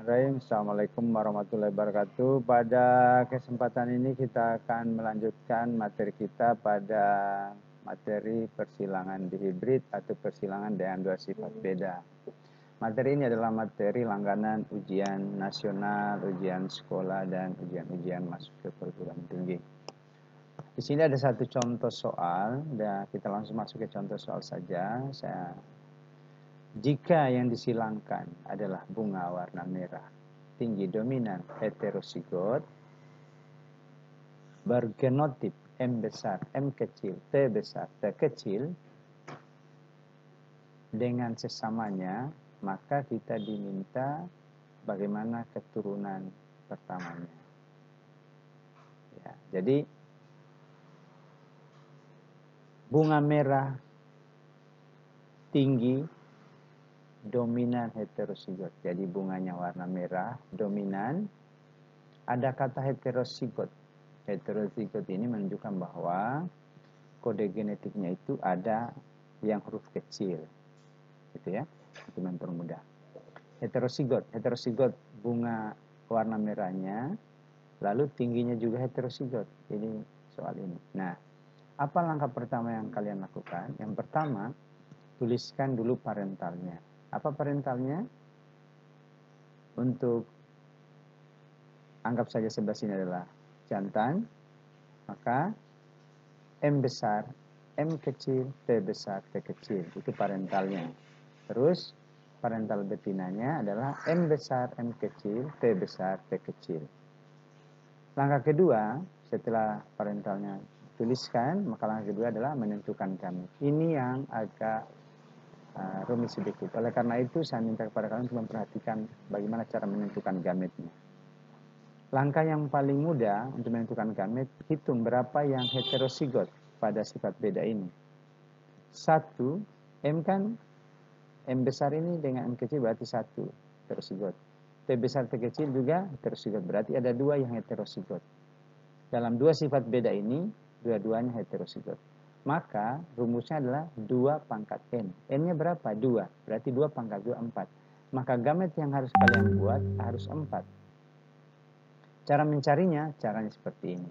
Bismillahirrahmanirrahim. Assalamualaikum warahmatullahi wabarakatuh. Pada kesempatan ini kita akan melanjutkan materi kita pada materi persilangan dihibrid atau persilangan dengan dua sifat beda. Materi ini adalah materi langganan ujian nasional, ujian sekolah, dan ujian-ujian masuk ke perguruan tinggi. Di sini ada satu contoh soal, dan kita langsung masuk ke contoh soal saja. Jika yang disilangkan adalah bunga warna merah, tinggi dominan heterosigot, bergenotip M besar, M kecil, T besar, T kecil, dengan sesamanya, maka kita diminta bagaimana keturunan pertamanya. Ya, jadi, bunga merah tinggi dominan heterosigot. Jadi bunganya warna merah, dominan. Ada kata heterosigot. Heterosigot ini menunjukkan bahwa kode genetiknya itu ada yang huruf kecil. Gitu ya, itu mempermudah. Heterosigot. Heterosigot bunga warna merahnya, lalu tingginya juga heterosigot. Jadi soal ini. Nah, apa langkah pertama yang kalian lakukan? Yang pertama, tuliskan dulu parentalnya. Apa parentalnya? Untuk anggap saja sebelah sini adalah jantan, maka M besar, M kecil, T besar, T kecil. Itu parentalnya. Terus parental betinanya adalah M besar, M kecil, T besar, T kecil. Langkah kedua, setelah parentalnya tuliskan, maka langkah kedua adalah menentukan gamit. Ini yang agak rumit sedikit. Oleh karena itu saya minta kepada kalian untuk memperhatikan bagaimana cara menentukan gametnya. Langkah yang paling mudah untuk menentukan gamet, hitung berapa yang heterosigot pada sifat beda ini. 1, M kan, M besar ini dengan M kecil berarti 1 heterosigot. T besar T kecil juga heterosigot, berarti ada 2 yang heterosigot. Dalam dua sifat beda ini, dua-duanya heterosigot. Maka rumusnya adalah 2 pangkat N. N-nya berapa? 2. Berarti 2 pangkat 2, 4. Maka gamet yang harus kalian buat harus 4. Cara mencarinya, caranya seperti ini.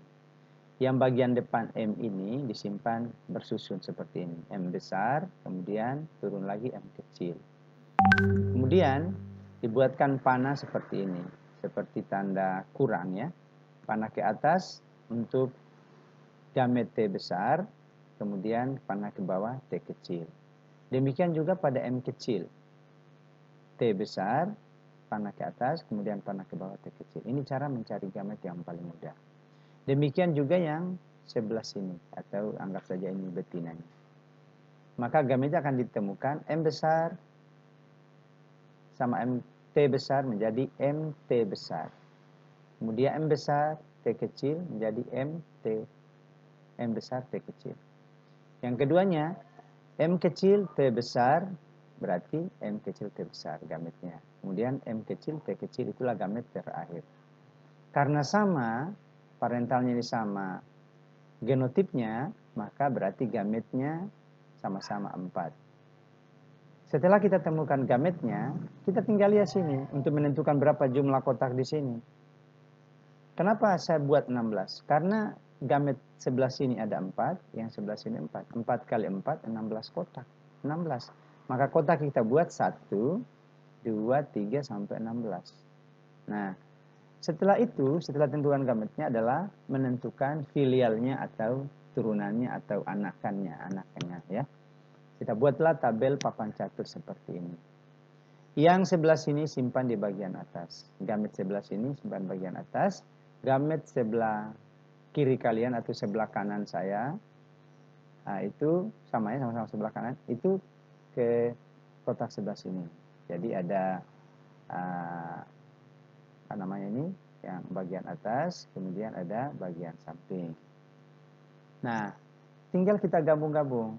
Yang bagian depan M ini disimpan bersusun seperti ini. M besar, kemudian turun lagi M kecil. Kemudian dibuatkan panah seperti ini. Seperti tanda kurang ya. Panah ke atas untuk gamet T besar, kemudian panah ke bawah T kecil. Demikian juga pada M kecil. T besar, panah ke atas, kemudian panah ke bawah T kecil. Ini cara mencari gamet yang paling mudah. Demikian juga yang sebelah sini, atau anggap saja ini betinanya. Maka gametnya akan ditemukan M besar sama T besar menjadi MT besar. Kemudian M besar, T kecil menjadi M besar, T kecil. Yang keduanya, M kecil, T besar, berarti M kecil, T besar gametnya. Kemudian M kecil, T kecil, itulah gamet terakhir. Karena sama, parentalnya ini sama, genotipnya, maka berarti gametnya sama-sama 4. Setelah kita temukan gametnya, kita tinggal lihat sini untuk menentukan berapa jumlah kotak di sini. Kenapa saya buat 16? Karena gamet sebelah sini ada 4, yang sebelah sini 4. 4 kali 4, 16 kotak. 16. Maka kotak kita buat 1, 2, 3, sampai 16. Nah, setelah itu, setelah tentukan gametnya adalah menentukan filialnya atau turunannya atau anaknya ya. Kita buatlah tabel papan catur seperti ini. Yang sebelah sini simpan di bagian atas. Gamet sebelah sini simpan bagian atas. Gamet sebelah kiri kalian atau sebelah kanan saya, nah itu sama-sama sebelah kanan, itu ke kotak sebelah sini. Jadi ada apa namanya ini, yang bagian atas, kemudian ada bagian samping. Nah, tinggal kita gabung-gabung.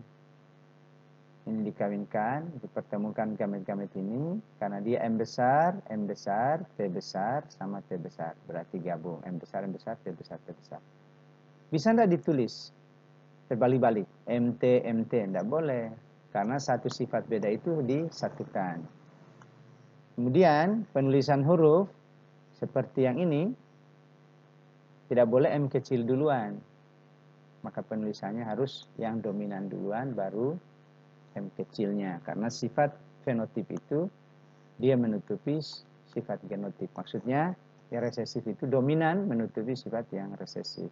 Ini dikawinkan, dipertemukan gamet-gamet ini, karena dia M besar, T besar, sama T besar. Berarti gabung, M besar, T besar, T besar. Bisa enggak ditulis terbalik-balik, MT, MT? Enggak boleh, karena satu sifat beda itu disatukan. Kemudian penulisan huruf seperti yang ini tidak boleh M kecil duluan. Maka penulisannya harus yang dominan duluan baru M kecilnya. Karena sifat fenotip itu dia menutupi sifat genotip. Maksudnya yang resesif itu dominan menutupi sifat yang resesif.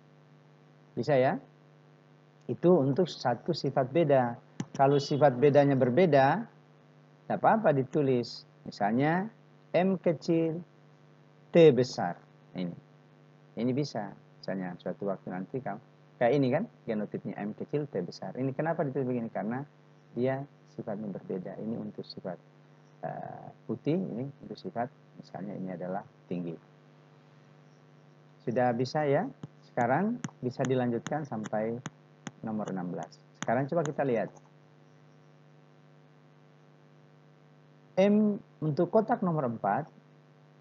Bisa ya? Itu untuk satu sifat beda. Kalau sifat bedanya berbeda, tidak apa-apa ditulis. Misalnya M kecil, T besar. Ini bisa. Misalnya suatu waktu nanti kayak ini kan, genotipnya M kecil, T besar. Ini kenapa ditulis begini? Karena dia sifatnya berbeda. Ini untuk sifat putih, ini untuk sifat misalnya ini adalah tinggi. Sudah bisa ya? Sekarang bisa dilanjutkan sampai nomor 16. Sekarang coba kita lihat. M untuk kotak nomor 4,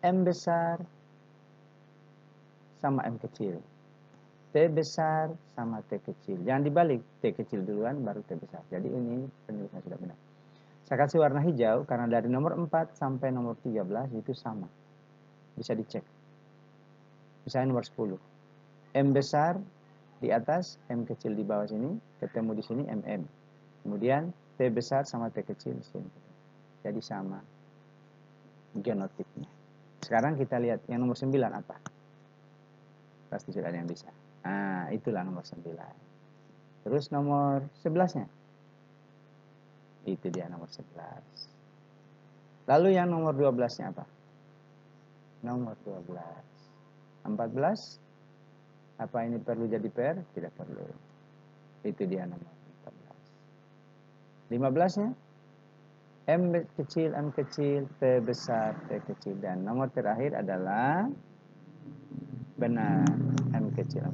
M besar sama M kecil. T besar sama T kecil. Jangan dibalik, T kecil duluan baru T besar. Jadi ini penulisan sudah benar. Saya kasih warna hijau karena dari nomor 4 sampai nomor 13 itu sama. Bisa dicek. Misalnya nomor 10. M besar di atas, M kecil di bawah sini, ketemu di sini MM. Kemudian T besar sama T kecil di sini. Jadi sama genotipnya. Sekarang kita lihat yang nomor 9 apa? Pasti sudah ada yang bisa. Nah, itulah nomor 9. Terus nomor 11-nya. Itu dia nomor 11. Lalu yang nomor 12-nya apa? Nomor 12. 14. Apa ini perlu jadi pair? Tidak perlu. Itu dia nomor 14. 15-nya. M kecil, T besar, T kecil. Dan nomor terakhir adalah benar. M kecil,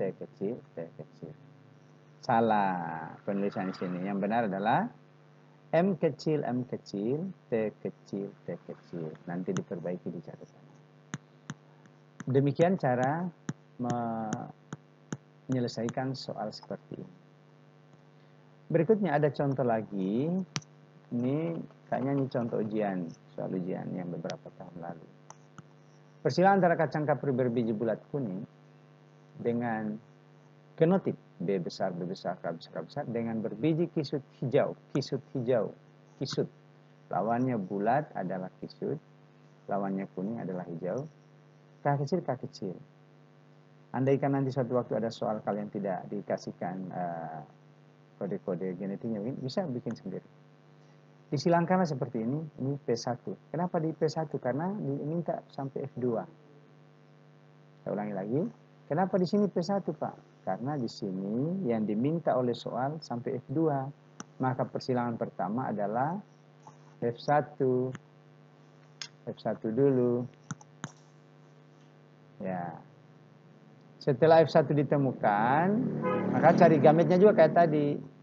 T kecil, T kecil. Salah penulisan di sini. Yang benar adalah M kecil, T kecil, T kecil. Nanti diperbaiki di catatan. Demikian cara menyelesaikan soal seperti ini. Berikutnya ada contoh lagi. Ini kayaknya ini contoh ujian, soal ujian yang beberapa tahun lalu. Persilangan antara kacang kapri berbiji bulat kuning dengan genotip B besar, K besar, K besar dengan berbiji kisut hijau. Kisut. Lawannya bulat adalah kisut, lawannya kuning adalah hijau. K kecil. Andaikan nanti suatu waktu ada soal kalian tidak dikasihkan kode-kode genetiknya, bisa bikin sendiri. Disilangkanlah seperti ini P1. Kenapa di P1? Karena diminta sampai F2. Saya ulangi lagi. Kenapa di sini P1, Pak? Karena di sini yang diminta oleh soal sampai F2. Maka persilangan pertama adalah F1. F1 dulu. Ya. Setelah F1 ditemukan, maka cari gametnya juga kayak tadi.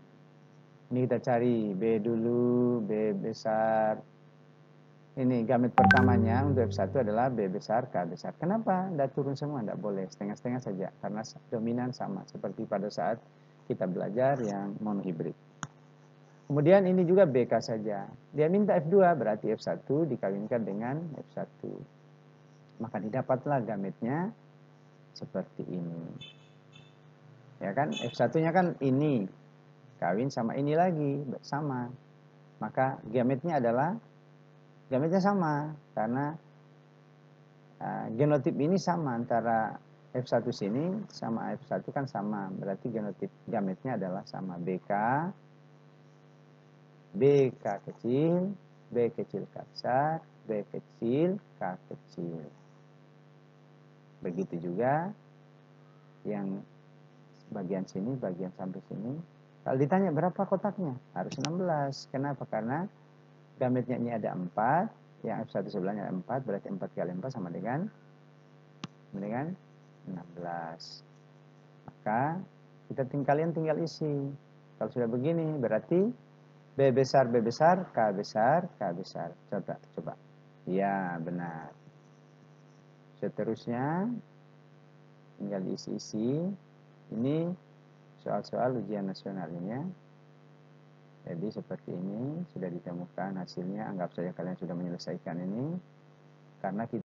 Ini kita cari B dulu, B besar. Ini gamet pertamanya untuk F1 adalah B besar, K besar. Kenapa? Tidak turun semua, tidak boleh. Setengah-setengah saja. Karena dominan sama. Seperti pada saat kita belajar yang monohibrid. Kemudian ini juga BK saja. Dia minta F2, berarti F1 dikawinkan dengan F1. Maka didapatlah gametnya seperti ini. Ya kan? F1-nya kan ini. Kawin sama ini lagi, sama. Maka gametnya sama. Karena genotip ini sama antara F1 sini sama F1 kan sama. Berarti genotip gametnya adalah sama. BK kecil, B kecil K besar, B kecil K kecil. Begitu juga yang bagian sini, bagian sampai sini. Kalau ditanya berapa kotaknya? Harus 16. Kenapa? Karena gametnya ini ada 4. Yang F1 sebelahnya ada 4. Berarti 4 kali 4 sama dengan 16. Maka kalian tinggal isi. Kalau sudah begini berarti B besar, K besar. Coba. Ya, benar. Seterusnya tinggal diisi-isi. Ini soal-soal ujian nasional ini ya. Jadi seperti ini sudah ditemukan hasilnya. Anggap saja kalian sudah menyelesaikan ini. Karena kita